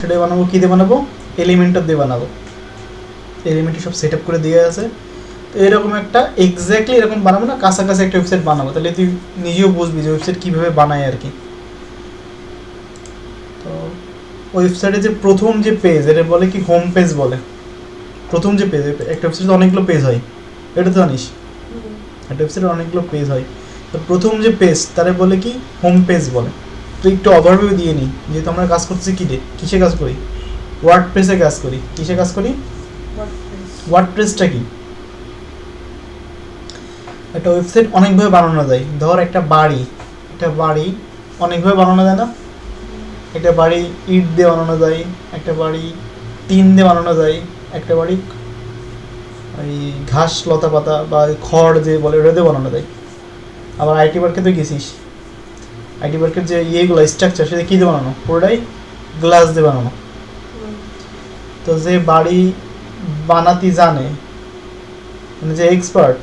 সেটা বানাবো কী দিয়ে বানাবো, এলিমেন্টর দিয়ে বানাবো। এলিমেন্টে সব সেট আপ করে দিয়ে আছে। তো এরকম একটা এক্স্যাক্টলি এরকম বানাবো না, কাছাকাছি একটা ওয়েবসাইট বানাবো, তাহলে তুই নিজেও বুঝবি যে ওয়েবসাইট কীভাবে বানায় আর কি। তো ওয়েবসাইটে যে প্রথম যে পেজ, এটা বলে কি হোম পেজ বলে। প্রথম যে পেজ, একটা ওয়েবসাইটে অনেকগুলো পেজ হয়, এটা তো জানিস, একটা ওয়েবসাইটে অনেকগুলো পেজ হয়। তো প্রথম যে পেজ তারে বলে কি হোম পেজ বলে। তো একটু ওভারভিউ দিয়ে নিই, যেহেতু আমরা কাজ করতেছি কী দিয়ে, কিসে কাজ করি, ওয়ার্ডপ্রেসে কাজ করি। কিসে কাজ করি, ওয়ার্ডপ্রেসটা কি, একটা ওয়েবসাইট অনেকভাবে বানানো যায়। ধর একটা বাড়ি অনেকভাবে বানানো যায় না, একটা বাড়ি ইট দিয়ে বানানো যায়, একটা বাড়ি টিন দিয়ে বানানো যায়, একটা বাড়ি ওই ঘাস লতা পাতা বা খড় যে বলে ওটা দিয়ে বানানো যায়। আবার আইটি পার্কে তো গেছিস, আইটি পার্কের যে ইয়েগুলো স্ট্রাকচার সেটা কী দিয়ে বানানো, পুরোটাই গ্লাস দিয়ে বানানো। তো যে বাড়ি বানাতে জানে, মানে যে এক্সপার্ট,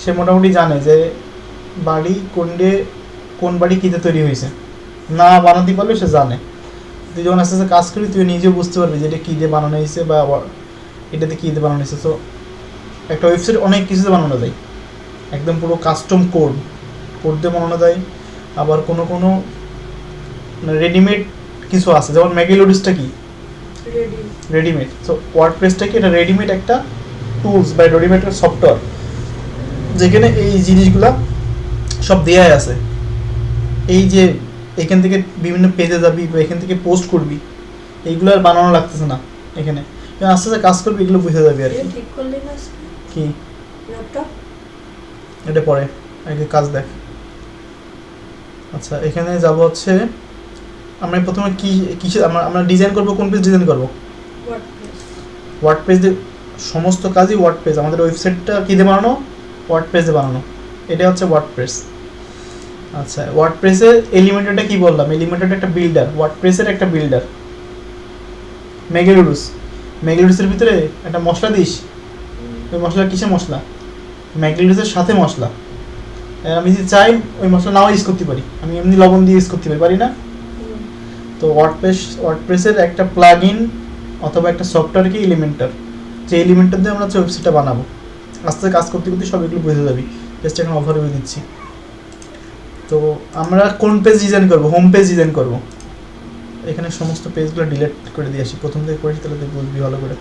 সে মোটামুটি জানে যে বাড়ি কোন বাড়ি কীতে তৈরি হয়েছে। না বানাতে পারলে সে জানে। তুই যখন আস্তে আস্তে কাজ করি তুই নিজেও বুঝতে পারবি যে এটা কী দিয়ে বানানো হয়েছে বা এটাতে কী দিয়ে বানানো হয়েছে। তো একটা ওয়েবসাইট অনেক কিছুতে বানানো যায়, একদম পুরো কাস্টম কোড দিয়ে বানানো যায়। আবার কোনো রেডিমেড কিছু আছে, যেমন ম্যাগিলোডিসটা কি রেডিমেড। সো ওয়ার্ডপ্রেসটা কি, এটা রেডিমেড একটা টুলস বা রেডিমেড একটা সফটওয়্যার, যেখানে এই জিনিসগুলা সব দেয়াই আছে। এই যে এখান থেকে বিভিন্ন পেজে যাবি বা এখান থেকে পোস্ট করবি, এইগুলো আর বানানো লাগতেছে না। এখানে আস্তে আস্তে কাজ করবি, এগুলো বুঝে যাবি আর কি। এটা পরে আগে কাজ দেখ। আচ্ছা, এখানে যাব হচ্ছে আমরা প্রথমে কিসে আমরা ডিজাইন করবো, কোন পেজ ডিজাইন করবো, ওয়ার্ডপ্রেস দিয়ে। সমস্ত কাজই ওয়ার্ডপ্রেস, আমাদের ওয়েবসাইটটা কী দিয়ে বানানো, ওয়ার্ডপ্রেস দিয়ে বানানো। এটা হচ্ছে ওয়ার্ডপ্রেস। আচ্ছা, ওয়ার্ডপ্রেসের এলিমেন্টরটা কি বললাম, এলিমেন্টরটা একটা বিল্ডার, ওয়ার্ডপ্রেসের একটা বিল্ডার। মেগালোডুসের ভিতরে একটা মশলা দিস, ওই মশলা কিসের মশলা, ম্যাগনেটিসের সাথে মশলা। আমি যদি চাই ওই মশলা নাও ইউজ করতে পারি, আমি এমনি লবণ দিয়ে ইউজ করতে পারি না। তো ওয়ার্ডপ্রেসের একটা প্লাগ ইন অথবা একটা সফটওয়্যার কি এলিমেন্টর, যে এলিমেন্টর দিয়ে আমরা ওয়েবসাইটটা বানাবো। আস্তে কাজ করতে করতে সব এগুলো বুঝে যাবি। জাস্ট এখন ওভারভিউ দিচ্ছি। তো আমরা কোন পেজ ডিজাইন করবো, হোম পেজ ডিজাইন করবো। এখানে সমস্ত পেজগুলো ডিলিট করে দিয়ে আসি, প্রথম থেকে করেছি, তাহলে তুই বুঝবি ভালো করে।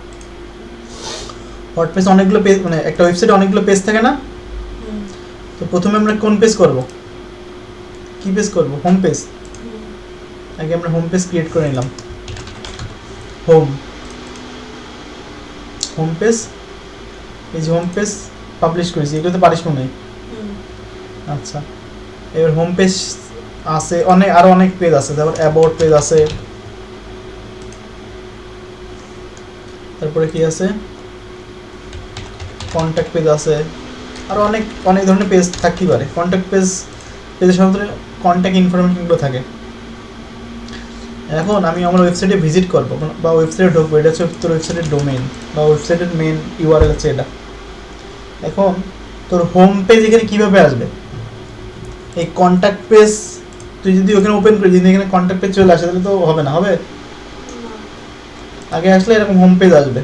ওয়ার্ডপ্রেস অনেকগুলো পেজ, মানে একটা ওয়েবসাইটে অনেকগুলো পেজ থাকে না। তো প্রথমে আমরা কোন পেজ করব, কি পেজ করব, হোম পেজ। আগে আমরা হোম পেজ ক্রিয়েট করে নিলাম, হোম পেজ। এই যে হোম পেজ পাবলিশ করেছি, এগুলোতে পারিস মনে হয়। আচ্ছা, এবার হোম পেজ আছে আরও অনেক পেজ আছে, তারপর অ্যাবাউট পেজ আছে, তারপরে কি আছে, কন্ট্যাক্ট পেজ আছে, আরও অনেক ধরনের পেজ থাকতেই পারে। কন্ট্যাক্ট পেজের সাধারণত কন্ট্যাক্ট ইনফরমেশনগুলো থাকে। এখন আমি আমার ওয়েবসাইটে ভিজিট করবো বা ওয়েবসাইটে ঢুকবো, এটা হচ্ছে তোর ওয়েবসাইটের ডোমেইন বা ওয়েবসাইটের মেন ইউআরএল হচ্ছে এটা। এখন তোর হোম পেজ এখানে কীভাবে আসবে, এই কন্ট্যাক্ট পেজ তুই যদি ওখানে ওপেন করি, যদি এখানে কন্ট্যাক্ট পেজ চলে আসে তাহলে তো হবে না, হবে। আগে আসলে এরকম হোম পেজ আসবে,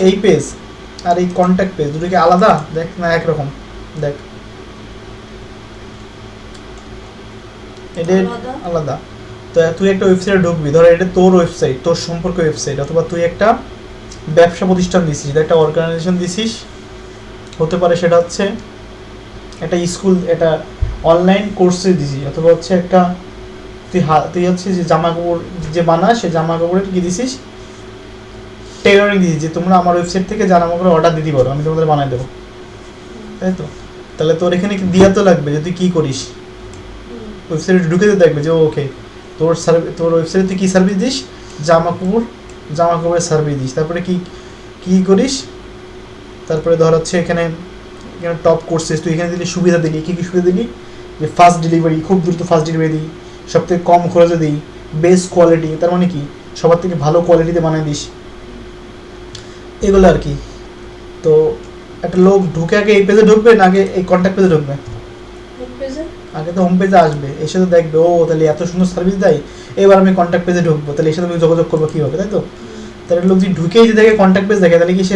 এই পেজ আর এই কন্ট্যাক্ট পেজ দুটো কি আলাদা, দেখ না একরকম, দেখ এটা আলাদা। তো তুই একটা ওয়েবসাইটে ঢুকবি, ধর এটা তোর ওয়েবসাইট, তোর সম্পর্কে ওয়েবসাইট, অথবা তুই একটা ব্যবসা প্রতিষ্ঠান দিছিস, একটা অর্গানাইজেশন দিছিস, হতে পারে সেটা হচ্ছে একটা স্কুল, এটা অনলাইন কোর্সে দিছিস, অথবা হচ্ছে একটা তুই হচ্ছে যে জামা কাপড় যে বানাস, সে জামা কাপড়ের কি দিছিস, টেইলরিং দিছিস, যে তোমরা আমার ওয়েবসাইট থেকে জামা কাপড় অর্ডার দিতে পারো, আমি তোমাদের বানাই দেবো, তাই তো। তাহলে তোর এখানে দিয়া তো লাগবে যে তুই কী করিস, ওয়েবসাইটে ঢুকে তো দেখবে যে ওকে তোর ওয়েবসাইটে তুই কী সার্ভিস দিস, জামা কাপড়ের সার্ভিস দিস। তারপরে কী করিস, তারপরে ধর হচ্ছে এখানে টপ কোর্সেস তুই এখানে দিলি, সুবিধা দিলি, কী সুবিধা দিলি, যে ফাস্ট ডেলিভারি, খুব দ্রুত ফাস্ট ডেলিভারি দিই, সবথেকে কম খরচে দিই, বেস্ট কোয়ালিটি, তার মানে কি সবার থেকে ভালো কোয়ালিটিতে বানিয়ে দিস, এগুলো আর কি। তো একটা লোক ঢুকে আগে এই পেজে ঢুকবে না আগে এই কন্ট্যাক্ট পেজে ঢুকবে, আগে তো হোম পেজে আসবে, এসে তো দেখবে ও তাহলে এত সুন্দর সার্ভিস দেয়, এবার আমি কন্ট্যাক্ট পেজে ঢুকবো, তাহলে এসে তুমি যোগাযোগ করবো কীভাবে, তাই তো? তাহলে লোক যদি ঢুকেই যদি দেখে কন্ট্যাক্ট পেজ দেখে, তাহলে কি সে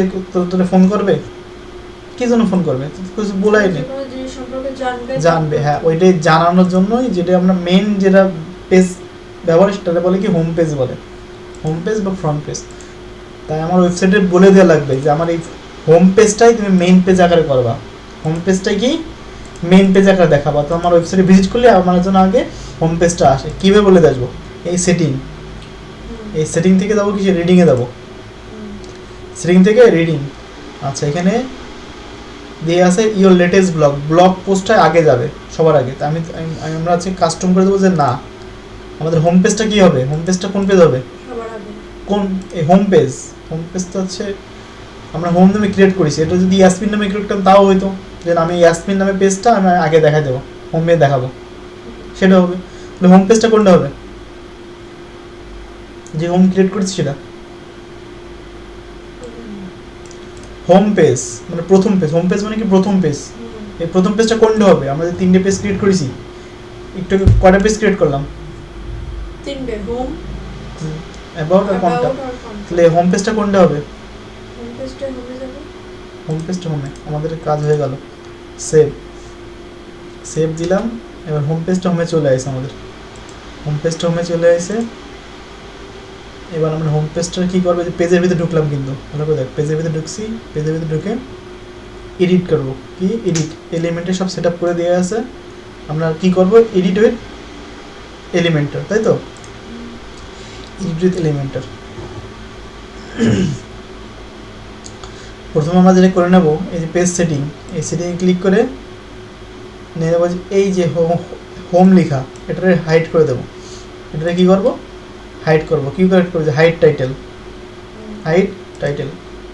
তোর ফোন করবে? কি জন্য ফোন করবে? কিছু বলাই নেই, জানবে। হ্যাঁ, ওইটাই জানানোর জন্যই যেটা আমরা মেন যেটা পেজ ব্যবহার সেটা বলে কি হোম পেজ বলে, হোম পেজ বা ফ্রন্ট পেজ। তাই আমার ওয়েবসাইটে বলে দেওয়া লাগবে যে আমার এই হোম পেজটাই তুমি মেইন পেজ আকারে করবা, হোম পেজটাই কি মেইন পেজ আকারে দেখাবা। তো আমার ওয়েবসাইটে ভিজিট করলে আমার জন্য আগে হোম পেজটা আসে। কীভাবে বলে আসবো? এই সেটিং থেকে যাবো কি রিডিংয়ে যাবো, সেটিং থেকে রিডিং। আচ্ছা, এখানে দিয়ে আছে ইওর লেটেস্ট ব্লগ পোস্টটাই আগে যাবে সবার আগে। তা আমরা আজকে কাস্টম করে দেবো যে না, আমাদের হোম পেজটা কী হবে, হোম পেজটা কোন পেজ হবে, কোন এই হোম পেজটা হচ্ছে আমরা হোম নামে ক্রিয়েট করেছি। এটা যদি ইয়াসমিন নামে ক্রিয়েট করতাম তাও হয়তো, যে আমি ইয়াসমিন নামে পেজটা আমি আগে দেখা দেবো, হোমে দেখাবো, সেটা হবে। তাহলে হোম পেজটা কোনটা হবে, যে হোম ক্রিয়েট করেছি সেটা হোম পেজ, মানে প্রথম পেজ। হোম পেজ মানে কি প্রথম পেজ। এই প্রথম পেজটা কোনটা হবে? আমরা যে 3টে পেজ ক্রিয়েট করেছি, একটু কয়টা পেজ ক্রিয়েট করলাম? 3টে, হোম, অ্যাবাউট আর কন্টাক্ট। তাহলে হোম পেজটা কোনটা হবে? হোম পেজটা হোমে। আমাদের কাজ হয়ে গেল, সেভ দিলাম। এবার হোম পেজটা হোমে চলে আসে, আমাদের হোম পেজটা হোমে চলে আসে। এবার আমরা হোম পেজটা কী করবো, যে পেজের ভিতরে ঢুকলাম, কিন্তু ভালো করে দেখ, পেজের ভিতরে ঢুকছি, পেজের ভিতরে ঢুকে এডিট করবো। কি এডিট? এলিমেন্টে সব সেট আপ করে দেওয়া আছে। আমরা কি করব, এডিট উইথ এলিমেন্টার, তাই তো? Edit with Elementor. প্রথমে আমরা যেটা করে নেব, এই যে পেজ সেটিং, এই সেটিংয়ে ক্লিক করে নিয়ে নেবো এই যে হোম লেখা, এটারে হাইড করে দেবো। এটারে কী করবো, হাইড করবো। কী করে করবো, যে হাইড টাইটেল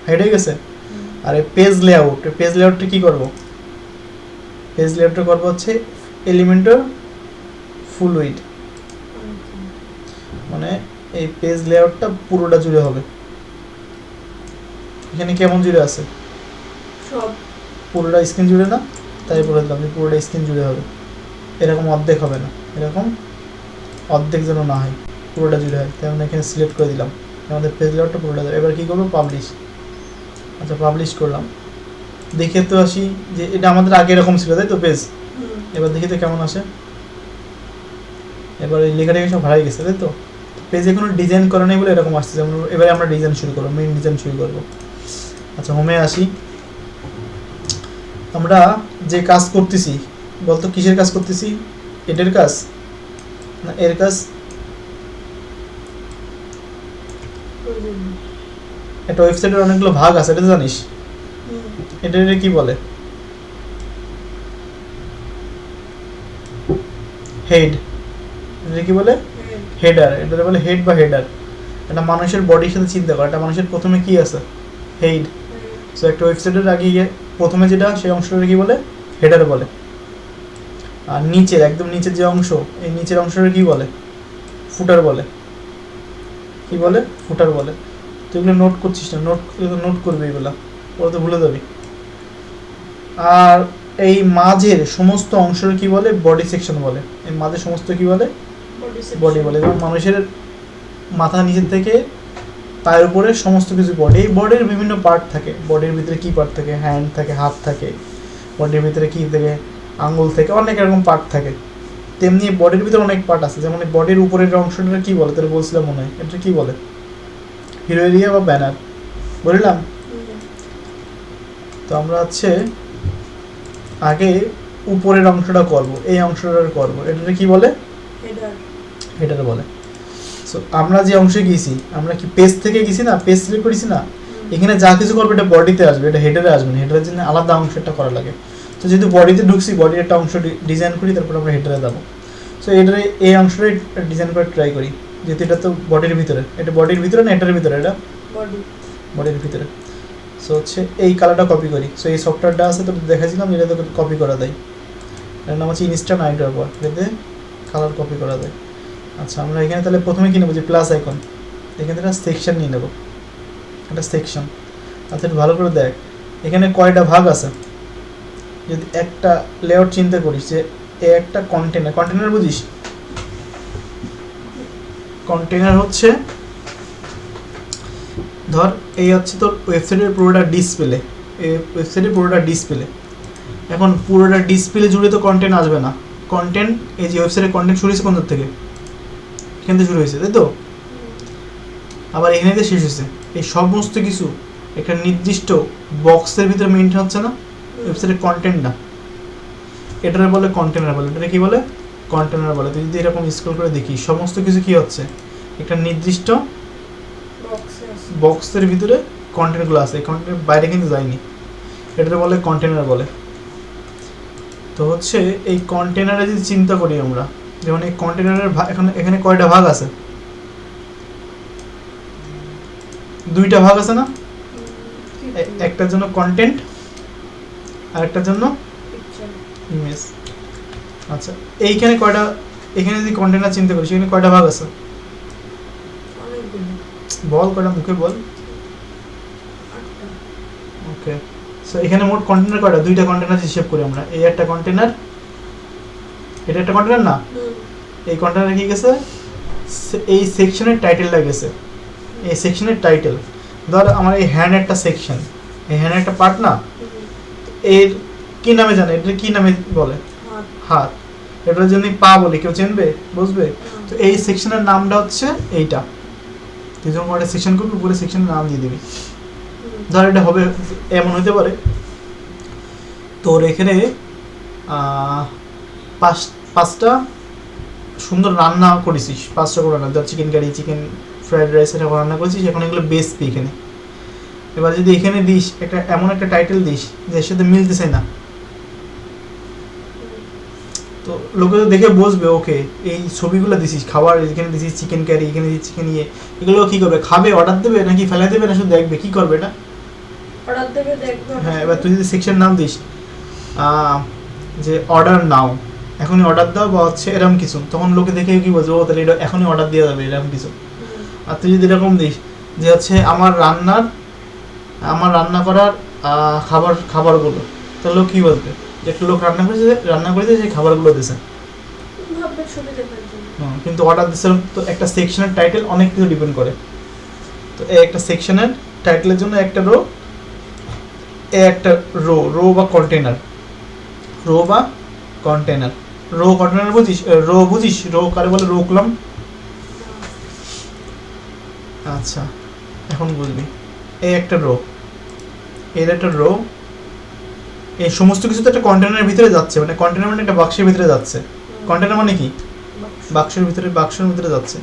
হাইড হয়ে গেছে। আর এই পেজ লেআউটটা কী করবো, পেজ লেআউটটা করবো হচ্ছে এলিমেন্টার ফুল উইডথ, মানে এই পেজ লেআউটটা পুরোটা জুড়ে হবে। এখানে কেমন জুড়ে আছে, সব পুরোটা স্ক্রিন জুড়ে না, তাই বলে দিলাম যে পুরোটা স্ক্রিন জুড়ে হবে। এরকম অর্ধেক হবে না, এরকম অর্ধেক যেন না হয়, পুরোটা জুড়ে হয়। তাই আমরা এখানে সিলেক্ট করে দিলাম, আমাদের পেজ লেআউটটা পুরোটা যাবে। এবার কী করবো, পাবলিশ। আচ্ছা, পাবলিশ করলাম। দেখে তো আসি যে এটা আমাদের আগে এরকম ছিল, তাই তো পেজ। এবার দেখি তো কেমন আসে। এবার এই লেখাটাকে সব হারিয়ে গেছে, তাই তো? পেজে কোনো ডিজাইন করা নেই বলে এরকম আসছে। যেমন এবারে আমরা ডিজাইন শুরু করবো, মেইন ডিজাইন শুরু করবো। আচ্ছা, হোমে আসি। আমরা যে কাজ করতেছি, বলতো কিসের কাজ করতেছি? এটার কাজ না এর কাজ? একটা ওয়েবসাইটের অনেকগুলো ভাগ আছে, এটা তো জানিস। এটা কি বলে, হেড। এটা কি বলে, হেডার। এটা বলে হেড বা হেডার। এটা মানুষের বডির সাথে চিন্তা করে, এটা মানুষের প্রথমে কি আছে, হেড। সো একটা ওয়েবসাইটের আগে প্রথমে যেটা, সেই অংশটা কি বলে, হেডার বলে। আর নিচের একদম নিচের যে অংশ, এই নিচের অংশটা কি বলে, ফুটার বলে। কি বলে, ফুটার বলে। তুই এগুলো নোট করছিস না, নোট করবি এগুলো, ওরা তো ভুলে যাবি। আর এই মাঝের সমস্ত অংশের কি বলে, বডি সেকশন বলে। এই মাঝের সমস্ত কি বলে, বডি বলে। যেমন মানুষের মাথা নিচের থেকে পায়ের উপরে সমস্ত কিছু বডি। এই বডির বিভিন্ন পার্ট থাকে। বডির ভিতরে কি পার্ট থাকে, হ্যান্ড থাকে, হাত থাকে। বডির ভিতরে কি থাকে, আঙ্গুল থেকে, অনেক রকম পার্ট থাকে। তেমনি বডির ভিতরে অনেক পার্ট আছে। যেমন বডির উপরের অংশটা কি বলে, তোর বলছিলাম মনে হয়, এটা কি বলে, হিরো এরিয়া বা ব্যানার, বললাম তো। আমরা হচ্ছে আগে উপরের অংশটা করব, এই অংশটা করব, এটা কি বলে, হেডার বলে। সো আমরা যে অংশে গেছি, আমরা কি পেজ থেকে গেছি না, পেজ সিলেক্ট করেছি না, এখানে যা কিছু করবে এটা বডিতে আসবে, এটা হেডারে আসবে না। হেডারের জন্য আলাদা অংশটা করা লাগে। তো যেহেতু বডিতে ঢুকছি, বডির একটা অংশ ডিজাইন করি, তারপর আমরা হেডারে যাবো। সো এটারে এই অংশটাই ডিজাইন করে ট্রাই করি, যেহেতু এটা তো বডির ভিতরে। এটা বডির ভিতরে না এটার ভিতরে, এটা বডির ভিতরে। সো হচ্ছে এই কালারটা কপি করি। সো এই সফটওয়্যারটা আছে, তো দেখাছিলাম যেটা তো কপি করা দেয়। এটার নাম হচ্ছে ইনস্ট্যান্ট আইড্রপার, এতে কালার কপি করা যায়। আচ্ছা, আমরা এখানে তাহলে প্রথমে কী নেবো, যে প্লাস আইকন, এখানে একটা সেকশন নিয়ে নেবো, একটা সেকশন। আচ্ছা, একটু ভালো করে দেখ, এখানে কয়টা ভাগ আছে। যদি একটা লেআউট চিন্তা করিস, যে এ একটা কন্টেনার, কন্টেনার বুঝিস? কন্টেনার হচ্ছে ধর এই হচ্ছে তোর ওয়েবসাইটের পুরোটা ডিসপ্লে, এই ওয়েবসাইটের পুরোটা ডিসপ্লে। এখন পুরোটা ডিসপ্লে জুড়ে তো কন্টেন্ট আসবে না, কন্টেন্ট এই যে ওয়েবসাইটের কন্টেন্ট শুরু হয়েছে কোন থেকে, এখান থেকে শুরু হয়েছে তাই তো, আবার এখানে দিয়ে শেষ হয়েছে। এই সমস্ত কিছু একটা নির্দিষ্ট বক্সের ভিতরে মেনটেন হচ্ছে না ওয়েবসাইটের কন্টেন্টটা, এটারে বলে কন্টেনার বলে। এটা কি বলে? কন্টেনার বলে। তুই যদি এরকম স্ক্রল করে দেখি সমস্ত কিছু কি হচ্ছে, একটা নির্দিষ্ট বক্সের ভিতরে কন্টেন্টগুলো আছে, এই কন্টেন্টের বাইরে কিন্তু যায়নি, এটারে বলে কন্টেনার বলে। তো হচ্ছে এই কন্টেনারে যদি চিন্তা করি আমরা, যেমন এই কন্টেনারের এখানে কয়টা ভাগ আছে? দুইটা ভাগ আছে না, একটার জন্য কন্টেন্ট আর একটার জন্য ইমেজ। আচ্ছা এইখানে কয়টা, এখানে যদি কন্টেনার চিন্তা করি সেখানে কয়টা ভাগ আছে বল, কয়টা মুখে বল। ওকে, সো এখানে মোট কন্টেনার কয়টা? দুইটা কন্টেনার হিসেব করি আমরা। এই একটা কন্টেনার, এটা একটা কন্টেনার না, এই কন্টেনারে কি গেছে, এই সেকশনের টাইটেলটা গেছে, এই সেকশনের টাইটেল। ধর আমার এই হ্যান্ড একটা সেকশন, এই হ্যান্ড একটা পার্ট না, এর কি নামে জানে, এটা কি নামে বলে? হাত। এটার জন্য পা বলি, কেউ চেনবে, বুঝবে? তো এই সেকশনের নামটা হচ্ছে এইটা। তুই যখন একটা সেকশন করবি পুরো সেকশনের নাম দিয়ে দিবি। ধর এটা হবে এমন হতে পারে তোর এখানে পাঁচটা সুন্দর রান্না করেছিস, 5টা করে রান্না, ধর chicken curry, chicken fried rice, এটা রান্না করেছিস, এখন এগুলো বেসবি এখানে। এবার যদি এখানে দিস একটা এমন একটা টাইটেল দিস যে এর সাথে মিলতেছে না, তো লোকে তো দেখে বসবে ওকে এই ছবিগুলো দিছিস, খাবার এখানে দিছিস চিকেন কারি, এখানে দিছিস চিকেন ইয়ে, এগুলো কী করবে? খাবে, অর্ডার দেবে নাকি ফেলে দেবে, না শুধু দেখবে? কী করবে এটা? অর্ডার দেবে, দেখবে। হ্যাঁ, এবার তুই যদি সেকশন নাম দিস যে অর্ডার নাও, এখনই অর্ডার দাও বা হচ্ছে এরকম কিছু, তখন লোকে দেখে কি বলছে, ও তাহলে এটা এখনই অর্ডার দেওয়া যাবে এরকম কিছু। আর তুই যদি এরকম দিস যে হচ্ছে আমার রান্না করার খাবারগুলো, তাহলে লোক কী বলবে? যে একটা লোক রান্না করেছে সেই খাবারগুলো দিয়েছে, কিন্তু অর্ডার দিচ্ছে তো একটা সেকশনের টাইটেল অনেক কিছু ডিপেন্ড করে। তো এই একটা সেকশনের টাইটেলের জন্য একটা রো, একটা রো বা কন্টেনার, রো কন্টেনার বুঝিস? রো কারে বলে? Rho column. আচ্ছা এখন বুঝবি, এই একটা রো, এর একটা রো, এই সমস্ত কিছু তো একটা কন্টেনারের ভিতরে যাচ্ছে, মানে কন্টেনার মানে একটা বাক্সের ভিতরে যাচ্ছে। কন্টেনার মানে কি? বাক্সের ভিতরে যাচ্ছে।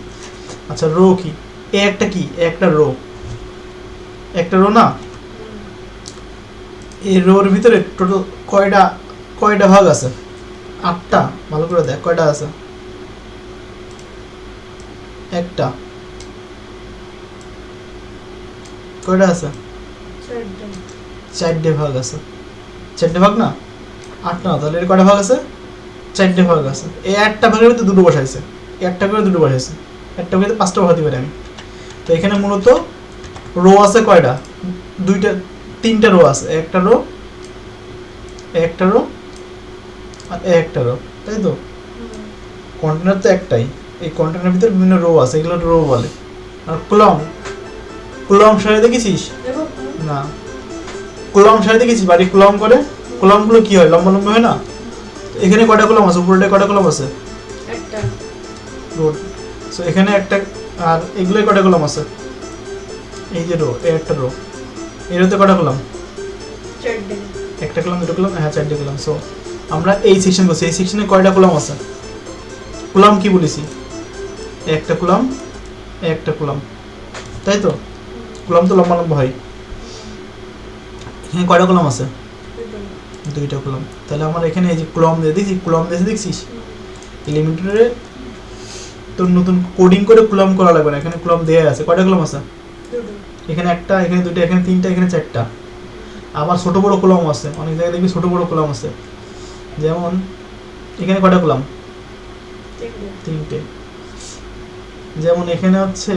আচ্ছা রো কি? এ একটা কি? একটা রো না, এই রোর ভিতরে টোটাল কয়টা ভাগ আছে? 8টা। ভালো করে দেখ কয়টা আছে। একটা, কয়টা আছে? 4টে ভাগ আছে। 4টে ভাগ না, 8 না, তাহলে এর কয়টা ভাগ আছে? 4টে ভাগ আছে। এই একটা ভাগের ভিতরে দুটো বসাইছে, একটা করে দুটো বসাইছে, একটা করে 5টা বসাতে পারি আমি। তো এখানে মূলত রো আছে কয়টা? 3টা রো আছে, একটা রো আর একটা রো, তাই তো? কন্টেনার তো একটাই, এই কন্টেনারের ভিতরে বিভিন্ন রো আছে, এগুলো রো বলে। আর কুলম সারি দেখেছিস? না, কুলম সারি দেখেছিস? বাড়ি কুলম করে, কুলমগুলো কি হয়? লম্বা লম্বা হয় না? এখানে কয়টা কুলম আছে? উপরটায় কয়টা কুলম আছে? একটা। রোড, সো এখানে একটা, আর এগুলোই কয়টা কুলম আছে? এই যে রো, এই একটা রো, এর হতে কয়টা কুলম? 4টে। একটা কুলম, দুটো কুলম, হ্যাঁ 4টে কুলম। সো আমরা এই সেকশন করছি, এই সেকশনে কয়টা কুলম আছে? কুলম কি বলেছি? একটা কুলম, তাই তো? কুলম তো লম্বা লম্বা হয়। এখানে কয়টা কুলম আছে? 2টা কুলম। তাহলে আমার এখানে এই যে কুলম দিয়ে দেখছিস? এলিমেন্টারে তোর নতুন কোডিং করে কুলম করা লাগবে না, এখানে কুলম দেয়া আছে। কয়টা কুলম আছে? এখানে একটা, এখানে 2টা, এখানে 3টা, এখানে 4টা। আবার ছোট বড় কুলম আছে, অনেক জায়গায় দেখবি ছোট বড় কুলম আছে। যেমন এখানে কয়টা কুলম? 3টে। যেমন এখানে হচ্ছে,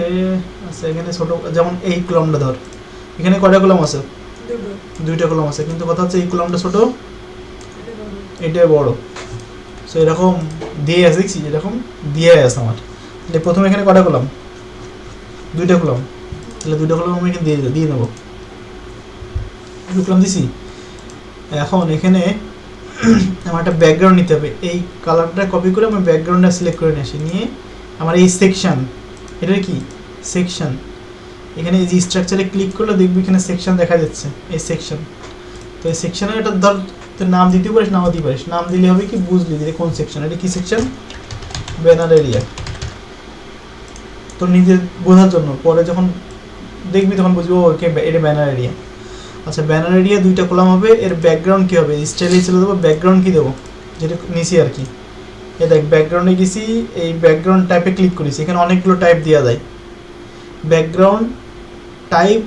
আচ্ছা এখানে ছোট, যেমন এই কুলমটা ধর, এখানে কয়টা কুলম আছে? 2টা কুলম আছে, কিন্তু কথা হচ্ছে এই কুলমটা ছোট, এটা বড়। সো সো এরকম দিয়ে আছে, দেখছি এরকম দিয়ে আছে আমার। তাহলে প্রথমে এখানে কটা করলাম, দুইটা করলাম, তাহলে দুইটা করলাম আমি এখানে দিয়ে নেবো, ঢুকলাম দিছি। এখন এখানে আমার একটা ব্যাকগ্রাউন্ড নিতে হবে, এই কালারটা কপি করে আমি ব্যাকগ্রাউন্ডটা সিলেক্ট করে নিয়ে আসি, নিয়ে আমার এই সেকশন, এটা কি সেকশন, এখানে এই যে স্ট্রাকচারে ক্লিক করলে দেখবি এখানে সেকশন দেখা যাচ্ছে, এই সেকশন। তো এই সেকশনে এটা ধর তোর নাম দিতে পারিস, নাও দিতে পারিস, নাম দিলে হবে কি বুঝলি যে কোন সেকশন, এটা কি সেকশন, ব্যানার এরিয়া, তোর নিজের বোঝার জন্য, পরে যখন দেখবি তখন বুঝবি ওকে এটা ব্যানার এরিয়া। আচ্ছা ব্যানার এরিয়া দুইটা কলাম হবে, এর ব্যাকগ্রাউন্ড কী হবে, স্টাইলে চলে দেবো, ব্যাকগ্রাউন্ড কী দেবো, যেটা নিচে আর কি, এ দেখ ব্যাকগ্রাউন্ডে গেছি, এই ব্যাকগ্রাউন্ড টাইপে ক্লিক করেছি, এখানে অনেকগুলো টাইপ দেওয়া যায়, ব্যাকগ্রাউন্ড টাইপ,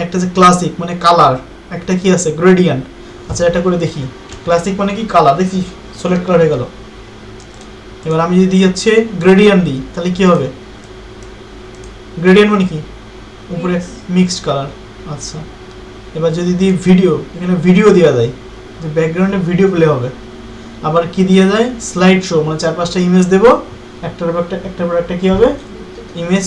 একটা যে ক্লাসিক মানে কালার, একটা কি আছে গ্রেডিয়েন্ট। আচ্ছা এটা করে দেখি, ক্লাসিক মানে কি কালার, দেখি সলিড কালার হয়ে গেল। এবার আমি যদি হচ্ছে গ্রেডিয়েন্ট দিই তাহলে কি হবে, গ্রেডিয়েন্ট মানে কি উপরে মিক্সড কালার। আচ্ছা এবার যদি দিই ভিডিও, এখানে ভিডিও দেওয়া যায়, যে ব্যাকগ্রাউন্ডে ভিডিও প্লে হবে। আবার কি দিয়ে যায়, স্লাইড শো, মানে 4-5টা ইমেজ দেবো, একটার পর একটা কি হবে ইমেজ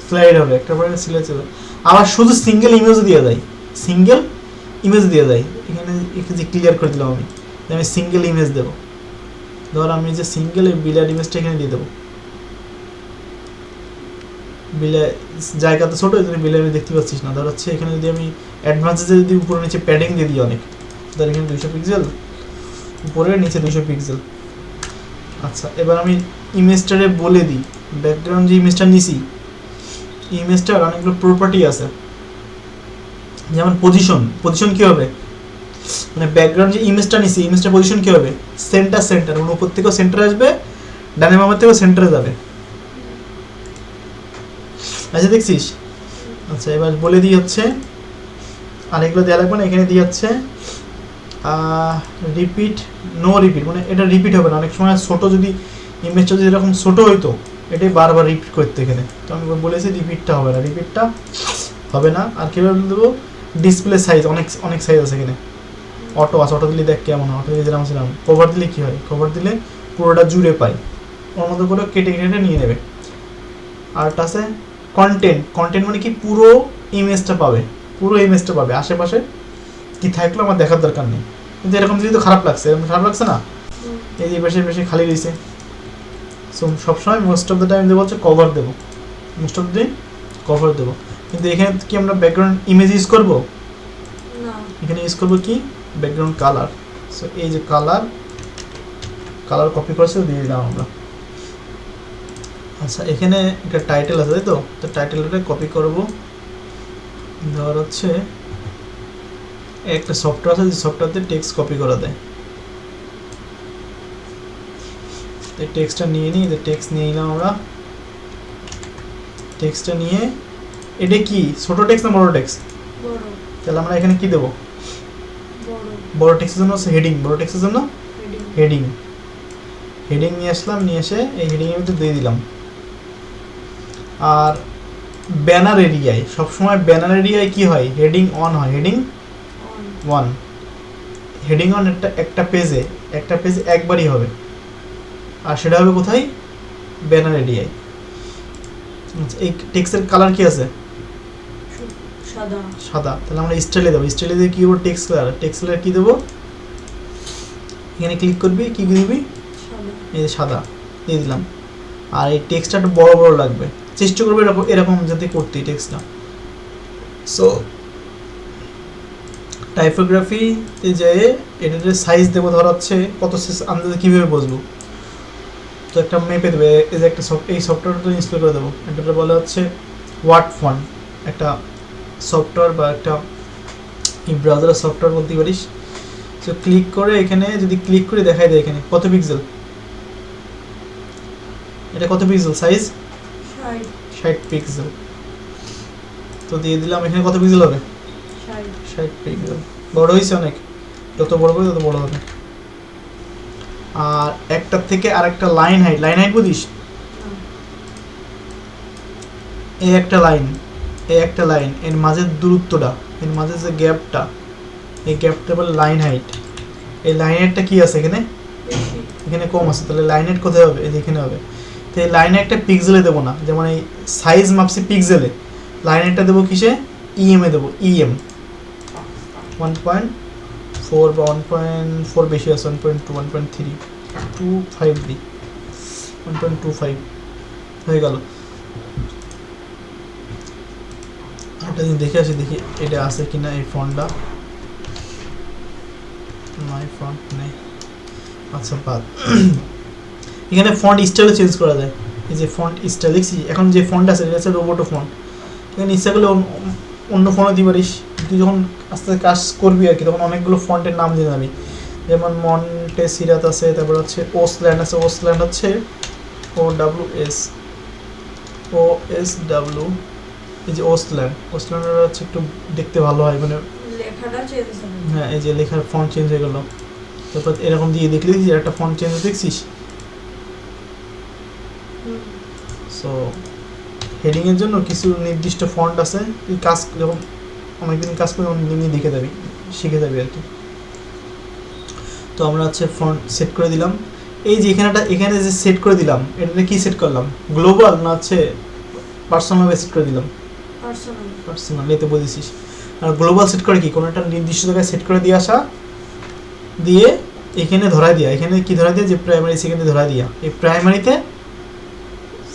স্লাইড হবে, একটার পর একটা স্লাইড হবে। আবার শুধু সিঙ্গেল ইমেজও দেওয়া যায়, সিঙ্গেল ইমেজ দেওয়া যায়, এখানে একটু যে ক্লিয়ার করে দিলাম আমি সিঙ্গেল ইমেজ দেবো, ধর আমি যে সিঙ্গেল এই বিলার ইমেজটা এখানে দিয়ে দেবো, বিলে জায়গা তো ছোটো, এই জন্য বিলে আমি দেখতে পাচ্ছিস না। ধর হচ্ছে এখানে যদি আমি অ্যাডভান্সে যদি উপরে নিচে প্যাডিং দিয়ে দিই অনেক, ধর এখানে 200 পিক্সেল, উপরে নিচে 200 পিক্সেল। আচ্ছা এবার আমি ইমেজটারে বলে দিই, ব্যাকগ্রাউন্ড যে ইমেজটা নিছি, ইমেজটার অনেকগুলো প্রপার্টি আছে, যেমন পজিশন কী হবে, মানে ব্যাকগ্রাউন্ড যে ইমেজটা নিছি, ইমেজটা পজিশন কী হবে, সেন্টার, মানে উপর থেকেও সেন্টারে আসবে, ডানে বামের থেকেও সেন্টারে যাবে। আচ্ছা দেখছিস। আচ্ছা এবার বলে দিই হচ্ছে, আরেকগুলো দেওয়া লাগবে না, এখানে দিয়ে হচ্ছে রিপিট, নো রিপিট, মানে এটা রিপিট হবে না, অনেক সময় ছোটো যদি ইমেজটা যদি এরকম ছোটো হইতো, এটাই বারবার রিপিট করতে এখানে, তো আমি বলেছি রিপিটটা হবে না। আর কীভাবে দেবো, ডিসপ্লে সাইজ, অনেক সাইজ আছে এখানে, অটো আছে, অটো দিলে দেখ কেমন হয়, অটো দিলে যেরকম কভার দিলে কী হয়, কভার দিলে পুরোটা জুড়ে পাই, ওর মধ্যে করে কেটে নিয়ে নেবে। আরটা আছে কন্টেন্ট মানে কি পুরো ইমেজটা পাবে, আশেপাশে কি থাকলো আমার দেখার দরকার নেই। কিন্তু এরকম যদি তো খারাপ লাগছে না, এই যে বেশি খালি রয়েছে। সো সবসময় মোস্ট অফ দ্য টাইম দেবো হচ্ছে কভার দেবো, কিন্তু এখানে কি আমরা ব্যাকগ্রাউন্ড ইমেজ ইউজ করবো, এখানে ইউজ করবো কি ব্যাকগ্রাউন্ড কালার। সো এই যে কালার কপি করেছে দিয়ে দিলাম আমরা। আচ্ছা এখানে একটা টাইটেল আছে, তাই তো টাইটেলটা কপি করব, ধর হচ্ছে একটা সফটওয়্যার আছে, যে সফটওয়্যারতে টেক্সট কপি করা দেয়, এই টেক্সটটা নিয়ে নিই, যে টেক্সট নিয়ে নিলাম আমরা, টেক্সটটা নিয়ে, এটা কি ছোট টেক্সট না বড় টেক্সট, তাহলে আমরা এখানে কি দেবো, বড় টেক্সটের জন্য হেডিং, হেডিং নিয়ে আসলাম, নিয়ে এসে এই হেডিংয়ের মধ্যে দিয়ে দিলাম। আর ব্যানার এরিয়ায় সবসময় কি হয়, হেডিং অন হয়, হেডিং অন একটা পেজে একবারই হবে, আর সেটা হবে কোথায়, ব্যানার এরিয়ায়। এই টেক্সটের কালার কি আছে, সাদা, তাহলে আমরা স্টাইলে দেবো, দিয়ে কি করবো, টেক্সট কালার কি দেবো, এখানে ক্লিক করবি, কি দিবি, এই যে সাদা দিয়ে দিলাম। আর এই টেক্সটটা একটু বড় লাগবে, চেষ্টা করবে এরকম যাতে করতে টেক্সটটা। সো টাইপোগ্রাফিতে যেয়ে এটার সাইজ দেবো, ধর হচ্ছে কত সাইজ, আন্দাজে কীভাবে বুঝবো, তো একটা মেপে দেবে, এই যে একটা এই সফটওয়্যারটা ইনস্টল করে দেবো, এটাতে বলে হচ্ছে ওয়ার্ড ফন্ট, একটা সফটওয়্যার বা একটা ব্রাউজারের সফটওয়্যার বলতে পারিস। সো ক্লিক করে এখানে যদি ক্লিক করে দেখাই দেয় এখানে কত পিক্সেল, এটা কত পিক্সেল সাইজ, 60 পিক্সেল, তো দিয়ে দিলাম, এখানে কত পিক্সেল হবে, 60 পিক্সেল, বড় হয়েছে অনেক, যত বড় করে তত বড় হবে। আর একটার থেকে আরেকটা লাইন হাইট বুঝিস, এই একটা লাইন এর মাঝের দূরত্বটা, এর মাঝে যে গ্যাপটা, এই গ্যাপটা বলে লাইন হাইট। এই লাইন হাইটটা কি আছে এখানে, এখানে কম আছে, তাহলে লাইনেট কোথায় হবে? এই যে এখানে হবে। তো এই লাইনে একটা পিক্সেলে দেবো না, যেমন এই সাইজ মাপছি পিক্সেলে, লাইনেটটা দেবো কিসে? ইএম এ দেবো, ইএম 1.4 বা 1.4 বেশি আছে, 1.2 1.3 দিই, 1.25 হয়ে গেল। একটা জিনিস দেখে আসি, দেখি এটা আছে কিনা এই ফন্টটা। না এই ফন্ট নেই, আচ্ছা বাদ। এখানে ফন্ট স্টাইলও চেঞ্জ করা যায়। এই যে ফন্ট স্টাইল দেখছি, এখন যে ফন্ট আছে এটা হচ্ছে রোবোটো ফন্ট। এখানে ইচ্ছা করলে অন্য ফোনও দিতে পারিস, তুই যখন আস্তে আস্তে কাজ করবি আর কি, তখন অনেকগুলো ফন্টের নাম দিয়ে যাবি। যেমন মন্টে সিরাত আছে, তারপর হচ্ছে ওসল্যান্ড আছে, ওসল্যান্ড হচ্ছে OSW, এই যে ওসল্যান্ডের হচ্ছে একটু দেখতে ভালো হয়, মানে লেখাটা চেঞ্জ হবে। হ্যাঁ এই যে লেখার ফন্ট চেঞ্জ হয়ে গেল। তারপর এরকম দিয়ে দেখলি যে একটা ফন্ট চেঞ্জ দেখছিস। সো হেডিংয়ের জন্য কিছু নির্দিষ্ট ফন্ট আছে, তুই কাজ যখন অনেকদিন কাজ করে নিয়ে দেখে যাবি, শিখে যাবি আর কি। তো আমরা হচ্ছে ফন্ট সেট করে দিলাম। এই যে এখানে যে সেট করে দিলাম, এটা কি সেট করলাম? গ্লোবাল না হচ্ছে পার্সোনাল সেট করে দিলাম? পার্সোনাল, এতে বুঝেছিস। আর গ্লোবাল সেট করে কি, কোনো একটা নির্দিষ্ট জায়গায় সেট করে দিয়ে আসা, দিয়ে এখানে ধরাই দিয়া, এখানে কি ধরাই দিয়া, যে প্রাইমারি সেকেন্ডে ধরাই দিয়া, এই প্রাইমারিতে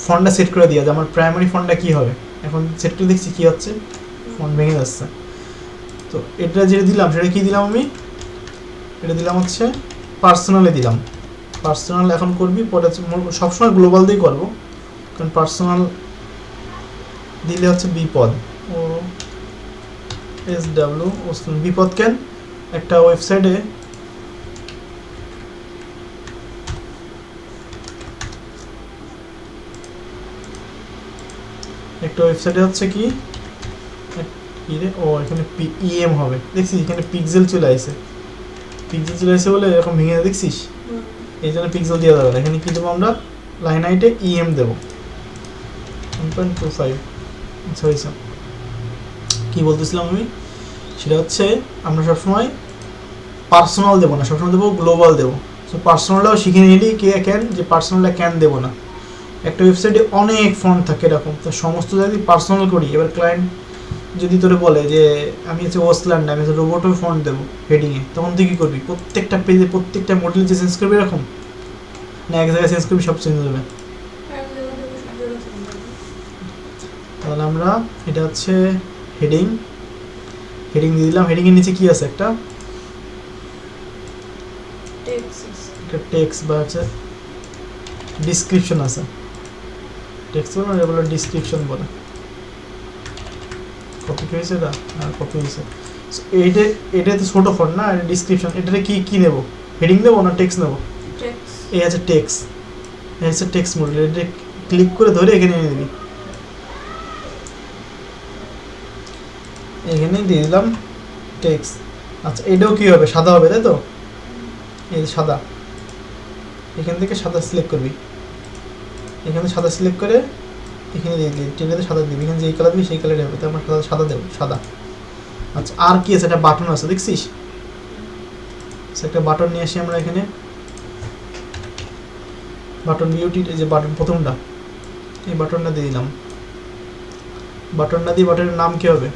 ফন্টটা সেট করে দিয়া, যে আমার প্রাইমারি ফন্টটা কি হবে। এখন সেট করে দেখছি কি হচ্ছে, ফন্ট ভেঙে যাচ্ছে। তো এটা যেটা দিলাম সেটা কি দিলাম আমি? এটা দিলাম হচ্ছে পার্সোনালে দিলাম। পার্সোনাল এখন করবি, পরে সবসময় গ্লোবাল দিয়েই করবো, কারণ পার্সোনাল দিলে হচ্ছে বিপদ। OSW বিপদ কেন? একটা ওয়েবসাইটে হচ্ছে কি রে, ও এখানে ইএম হবে, দেখছিস এখানে পিক্সেল চলে আসে, বলে এরকম ভেঙে দেখছিস, এই জন্য পিক্সেল দেওয়া যাবে না। এখানে কি দেবো আমরা? লাইন হাইটে ইএম দেবো 1.25। আচ্ছা হয়েছে। কী বলতেছিলাম আমি? সেটা হচ্ছে আমরা সবসময় পার্সোনাল দেবো না, সবসময় দেবো গ্লোবাল দেবো। সো পার্সোনালটাও শিখে নিলি কেন, যে পার্সোনালটা কেন দেবো না। একটা ওয়েবসাইটে অনেক ফন্ট থাকে এরকম, তো সমস্ত যদি পার্সোনাল করি, এবার ক্লায়েন্ট যদি তোরে বলে যে আমি হচ্ছে ওসল্যান্ড, আমি হচ্ছে রোবোটো ফন্ট দেবো হেডিংয়ে, তখন তুই কী করবি? প্রত্যেকটা পেজে প্রত্যেকটা মডেল যে চেঞ্জ করবি এরকম, না এক জায়গায় চেঞ্জ করবি সব চেঞ্জ হবে? তাহলে আমরা এটা হচ্ছে হেডিং দিয়ে দিলাম। হেডিংয়ের নিচে কি আছে? একটা টেক্সট বা হচ্ছে ডিসক্রিপশন আছে। টেক্সট বলে না, বলে ডিসক্রিপশন বলে। কপি হয়েছে এটা? হ্যাঁ কপি হয়েছে। এটা তো ছোটো ফন্ট না, ডিসক্রিপশন। এটাতে কি নেব? হেডিং নেবো না টেক্সট নেবো? এই আছে টেক্সট, এই হচ্ছে টেক্সট মডেল। এটা ক্লিক করে ধরে এখানে এনে দিবি, এখানে দিয়ে দিলাম টেক্সট। আচ্ছা এটাও কী হবে? সাদা হবে, তাই তো? এই সাদা, এখান থেকে সাদা সিলেক্ট করবি, এখানে সাদা সিলেক্ট করে এখানে দিয়ে দিবি, টেনেতে সাদা দিবি, এখানে যেই কালার দিবি সেই কালারই হবে। তো আমরা সাদা দেবো, সাদা। আচ্ছা আর কি আছে? একটা বাটন আছে, দেখছিস? একটা বাটন নিয়ে আসি আমরা এখানে, বাটন বিউটি, এই যে বাটন প্রথমটা, এই বাটনটা দিয়ে দিলাম। বাটনটা দিয়ে বাটনের নাম কী হবে?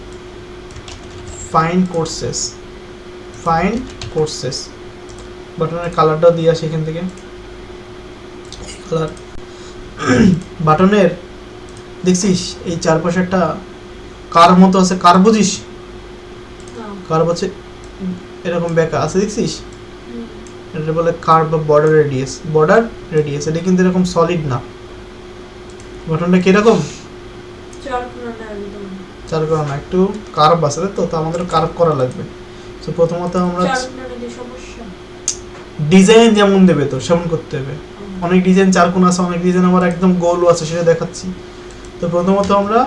Find courses. বাটনের কালারটাও দিয়ে আসি এখান থেকে, কালার। বাটনের দেখছিস এই চারপাশে একটা কার মতো আছে, কার বুঝিস? কার হচ্ছে এরকম বেঁকা আছে, দেখছিস? এটা বলে কার বা বর্ডার রেডিয়াস। এটা কিন্তু এরকম সলিড না। বাটনটা কিরকম? চারকোনা না, একটু কার্ভ আছে, তো আমাদের কার্ভ করা লাগবে। তো প্রথমত আমরা ডিজাইন যেমন দেবে তো সেমন করতে হবে। অনেক ডিজাইন চারকোনা আছে, অনেক ডিজাইন আবার একদম গোলও আছে, সেটা দেখাচ্ছি। তো প্রথমত আমরা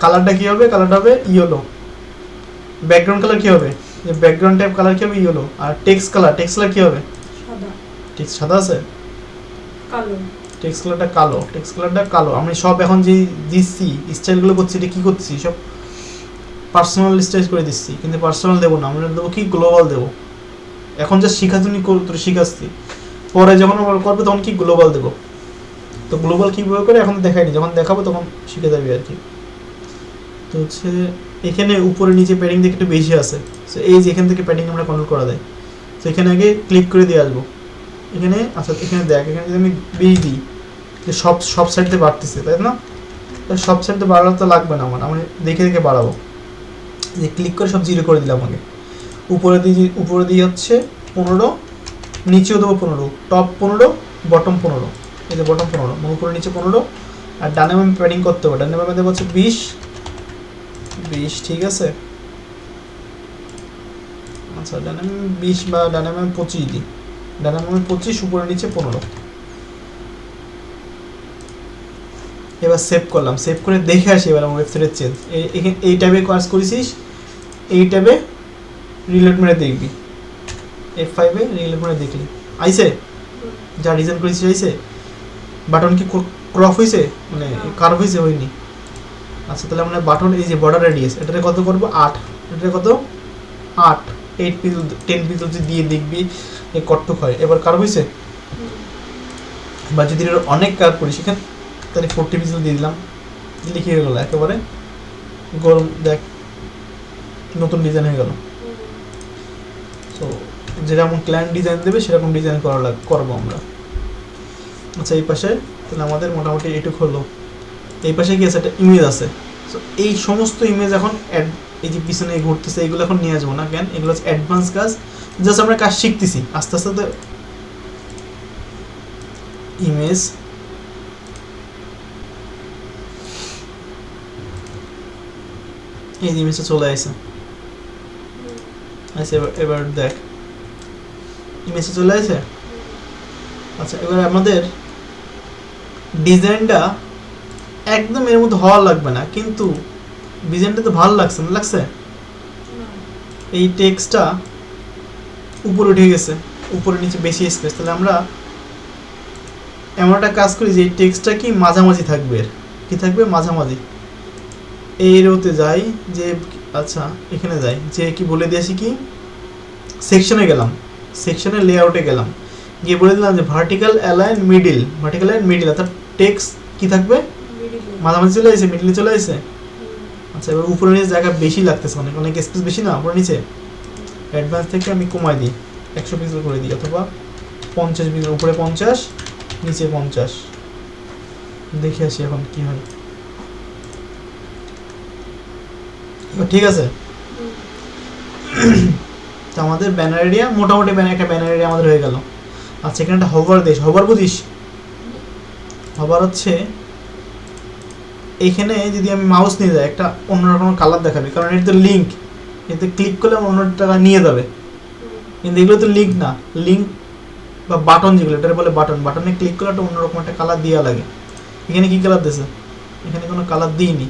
কালারটা কী হবে? কালারটা হবে ইয়েলো। ব্যাকগ্রাউন্ড কালার কী হবে? যে ব্যাকগ্রাউন্ড টাইপ কালার কী হবে? ইয়েলো। আর টেক্সট কালার কী হবে? টেক্সট সাদা আছে, টেক্সট কালারটা কালো। আমি সব এখন যে দিচ্ছি স্টাইলগুলো করছি, এটা কী করছি? সব পার্সোনাল স্টাইল করে দিচ্ছি, কিন্তু পার্সোনাল দেবো না, আমরা দেবো কি? গ্লোবাল দেবো। এখন যা শিখা তুমি তোর শিখাচ্ছি, পরে যখন আমরা করবে তখন কি গ্লোবাল দেবো। তো গ্লোবাল কীভাবে করে এখন দেখাইনি, যখন দেখাবো তখন শিখে যাবে আর কি। তো হচ্ছে এখানে উপরে নিচে প্যাডিং থেকে একটু বেশি আছে, সো এই যে এখান থেকে প্যাডিং আমরা কন্ট্রোল করা যায়। তো এখানে আগে ক্লিক করে দিয়ে আসবো এখানে। আচ্ছা এখানে দেখ, এখানে যদি আমি বেশি দিই যে সব সাইডে বাড়তেছে, তাই না? সব সাইডে বাড়ানো তো লাগবে না, আমি দেখে দেখে বাড়াবো। যে ক্লিক করে সব জিরো করে দিলাম আগে। উপরে দিয়ে হচ্ছে 15, নিচেও দেবো 15, টপ 15, বটম 15, এই যে বটম 15, উপরে নিচে 15। আর ডানে বামে প্যাডিং করতে হবে, ডানে বামে দেবো হচ্ছে 20, ঠিক আছে। আচ্ছা ডানে বামে 20 বা ডানে বামে 25 দিই, ডানে বামে 25, উপরে নিচে 15। এবার সেভ করলাম, সেভ করে দেখে আসি এবার আমার ওয়েবসাইটের চেঞ্জ। এই ট্যাবে কাজ করেছিস, এই ট্যাবে রিলোড মেরে দেখবি, F5 এ রিলোড মেরে দেখলি আইছে, যা ডিজাইন করেছিস আইছে। বাটন কি ক্রপ হয়েছে, মানে কার্ভ হয়েছে? হয়নি। আচ্ছা তাহলে আমরা বাটন, এই যে বর্ডার রেডিয়াস, এটারে কত করবো? 8, এটারে কত? 8, 8 পিক্সেল 10 পিক্সেল দিয়ে দেখবি এই কটটুক হয়। এবার কার্ভ হয়েছে, বা যদি এর অনেক কার্ভ করি সেখানে তাহলে 40 পিক্সেল দিয়ে দিলাম, লিখে হয়ে গেলো একেবারে গরম। দেখ নতুন ডিজাইন হয়ে গেল। তো যেরকম ক্লায়েন্ট ডিজাইন দেবে সেরকম ডিজাইন করবো আমরা। আচ্ছা এই পাশে তাহলে আমাদের মোটামুটি এইটুকু হলো। এই পাশে কি আছে? একটা ইমেজ আছে। সো এই সমস্ত ইমেজ এখন এই যে পিছনে ঘুরতেছে এগুলো এখন নিয়ে আসবো না, কেন? এগুলো হচ্ছে অ্যাডভান্স কাজ, জাস্ট আমরা কাজ শিখতেছি আস্তে আস্তে। তো ইমেজ, এই ইমেজটা চলে আসে। আচ্ছা এবার দেখ ইমেজটা চলে আসে। আচ্ছা এবার আমাদের ডিজাইনটা একদম এর মধ্যে হওয়া লাগবে না, কিন্তু ডিজাইনটা তো ভালো লাগছে না? লাগছে। এই টেক্সটটা উপরে উঠে গেছে, উপরে নিচে বেশি স্পেস। তাহলে আমরা এমন একটা কাজ করি যে এই টেক্সটটা কি মাঝামাঝি থাকবে, এর কি থাকবে? মাঝামাঝি। এই রোতে যাই যে, আচ্ছা এখানে যাই যে কি বলে দিয়েছি, কি সেকশনে গেলাম, সেকশনের লেআউটে গেলাম, গিয়ে বলে দিলাম যে ভার্টিক্যাল অ্যালাইন মিডিল, অর্থাৎ টেক্সট কি থাকবে? মাঝামাঝি চলে আসে, মিডিলে চলে আসে। আচ্ছা এবার উপরে নিচে জায়গা বেশি লাগতেছে, অনেক স্পেস বেশি না উপরে নিচে। অ্যাডভান্স থেকে আমি কমাই দিই, 100 পিক্সেল করে দিই, অথবা 50 পিক্সেল, উপরে 50 নিচে 50। দেখে আসি এখন কি হয়। ঠিক আছে। তো আমাদের ব্যানার এরিয়া মোটামুটি একটা ব্যানার এরিয়া আমাদের হয়ে গেল। আচ্ছা এখানে একটা হভার দেশ, হভার বুঝিস? হভার হচ্ছে এখানে যদি আমি মাউস নিয়ে যাই একটা অন্যরকম কালার দেখাবে, কারণ এটা তো লিঙ্ক, এতে ক্লিক করলে অন্য টাকা নিয়ে যাবে। কিন্তু এগুলো তো লিঙ্ক না, লিঙ্ক বা বাটন যেগুলো, এটা বলে বাটন, বাটনে ক্লিক করলে একটা অন্যরকম একটা কালার দেওয়া লাগে। এখানে কি কালার দিয়েছে? এখানে কোনো কালার দিইনি।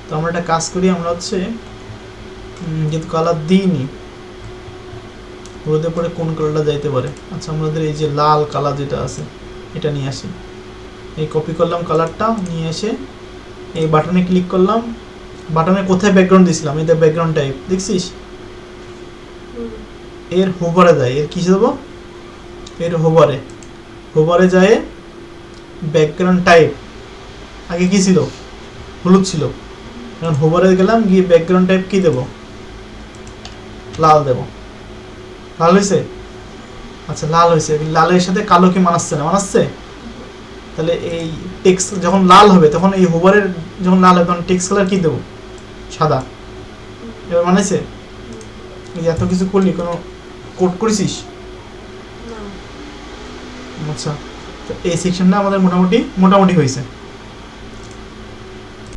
তো আমরা একটা কাজ করি, আমরা হচ্ছে যেহেতু কালার দিইনি, ওদের পরে কোন কালারটা যাইতে পারে। আচ্ছা আমাদের এই যে লাল কালার যেটা আছে এটা নিয়ে আসি, এই কপি করলাম কালারটা, নিয়ে এসে এই বাটনে ক্লিক করলাম। বাটনে কোথায় ব্যাকগ্রাউন্ড দিয়েছিলাম, এটা ব্যাকগ্রাউন্ড টাইপ দেখছিস? এর হোভারে যায়, এর কিসে দেবো? এর হোভারে যায় ব্যাকগ্রাউন্ড টাইপ। আগে কি ছিল? হলুদ ছিল, এখন হোভারে গেলাম, গিয়ে ব্যাকগ্রাউন্ড টাইপ কি দেবো? লাল দেবো। লাল হয়েছে? আচ্ছা লাল হয়েছে। লালের সাথে কালো কি মানাচ্ছে না? মানাচ্ছে। তাহলে এই টেক্সট যখন লাল হবে, তখন এই হোভারের যখন লাল হবে তখন টেক্সট কালার কি দেবো? সাদা। এবার মানাইছে? এই এত কিছু করলি, কোনো কোড করেছিস? আচ্ছা তো এই সেকশনটা আমাদের মোটামুটি হয়েছে।